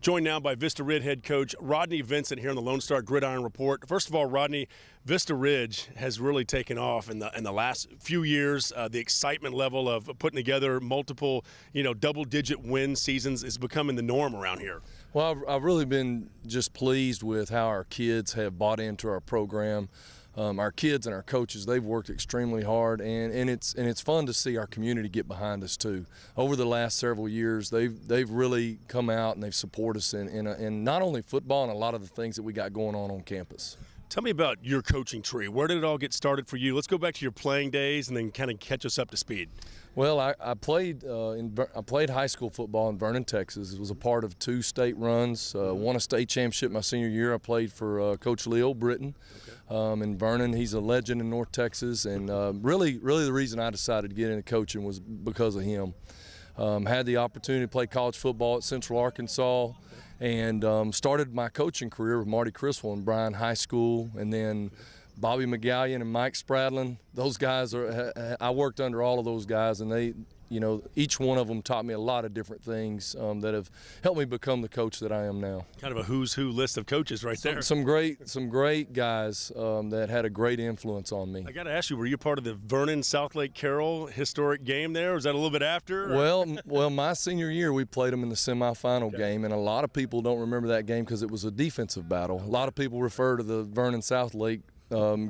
Joined now by Vista Ridge head coach Rodney Vincent here on the Lone Star Gridiron Report. First of all, Rodney, Vista Ridge has really taken off in the last few years. The excitement level of putting together multiple, double-digit win seasons is becoming the norm around here. Well, I've really been just pleased with how our kids have bought into our program. Our kids and our coaches, they've worked extremely hard, and it's fun to see our community get behind us too. Over the last several years, they've really come out and they've supported us in not only football and a lot of the things that we got going on campus. Tell me about your coaching tree. Where did it all get started for you? Let's go back to your playing days and then kind of catch us up to speed. Well, I played high school football in Vernon, Texas. It was a part of 2 state runs. Won a state championship my senior year. I played for Coach Leo Britton in Vernon. He's a legend in North Texas, and really the reason I decided to get into coaching was because of him. Had the opportunity to play college football at Central Arkansas, and started my coaching career with Marty Criswell in Bryan High School, and then Bobby McGallion and Mike Spradlin. Those guys I worked under all of those guys, and they, each one of them taught me a lot of different things that have helped me become the coach that I am now. Kind of a who's who list of coaches right there. Some great guys that had a great influence on me. I got to ask you, were you part of the Vernon Southlake Carroll historic game there? Was that a little bit after? Well, my senior year we played them in the semifinal game, and a lot of people don't remember that game because it was a defensive battle. A lot of people refer to the Vernon Southlake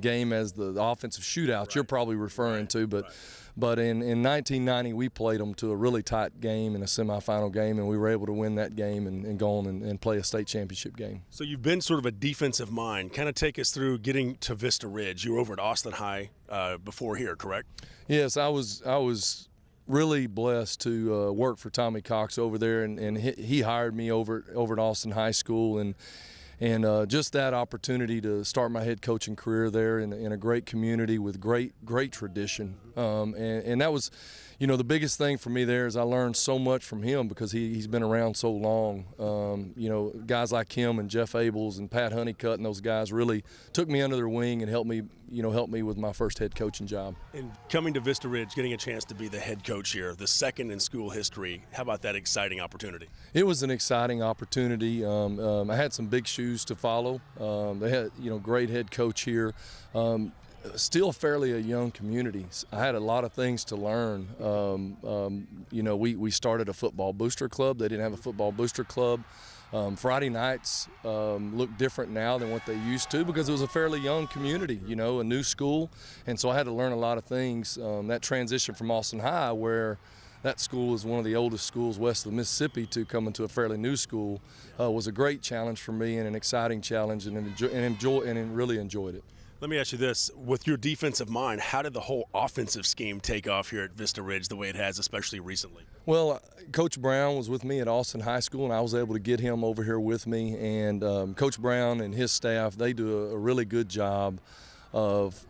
game as the offensive shootout. Right. You're probably referring to, but in 1990 we played them to a really tight game in a semifinal game, and we were able to win that game and go on and play a state championship game. So you've been sort of a defensive mind. Kind of take us through getting to Vista Ridge. You were over at Austin High before here, correct? Yes, I was really blessed to work for Tommy Cox over there, and he hired me over at Austin High School, and just that opportunity to start my head coaching career there in a great community with great tradition. And that was, the biggest thing for me there is I learned so much from him because he's been around so long. Guys like him and Jeff Abels and Pat Honeycutt and those guys really took me under their wing and helped me with my first head coaching job. And coming to Vista Ridge, getting a chance to be the head coach here, the second in school history, how about that exciting opportunity? It was an exciting opportunity. I had some big shoes to follow. They had, great head coach here. Still fairly a young community. I had a lot of things to learn. We started a football booster club. They didn't have a football booster club. Friday nights look different now than what they used to because it was a fairly young community, a new school. And so I had to learn a lot of things. That transition from Austin High, where that school is one of the oldest schools west of the Mississippi, to come into a fairly new school was a great challenge for me and an exciting challenge, and really enjoyed it. Let me ask you this. With your defensive mind, how did the whole offensive scheme take off here at Vista Ridge the way it has, especially recently? Well, Coach Brown was with me at Austin High School, and I was able to get him over here with me. And Coach Brown and his staff, they do a really good job of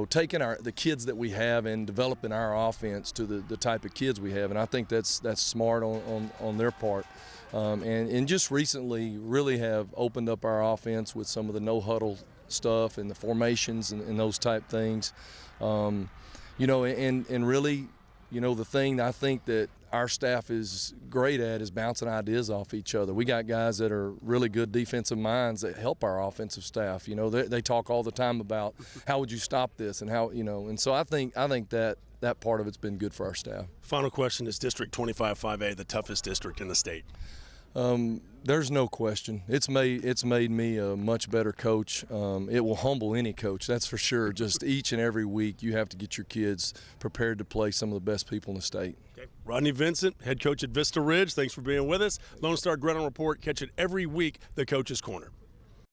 taking the kids that we have and developing our offense to the type of kids we have. And I think that's smart on their part. And just recently really have opened up our offense with some of the no-huddle stuff and the formations and those type things. And really, the thing I think that our staff is great at is bouncing ideas off each other. We got guys that are really good defensive minds that help our offensive staff. They talk all the time about how would you stop this and how, and so I think that part of it's been good for our staff. Final question, is District 25-5A the toughest district in the state? There's no question. It's made me a much better coach. It will humble any coach, that's for sure. Just each and every week you have to get your kids prepared to play some of the best people in the state. Okay. Rodney Vincent, head coach at Vista Ridge, thanks for being with us. Lone Star Gridiron Report, catch it every week, the Coach's Corner.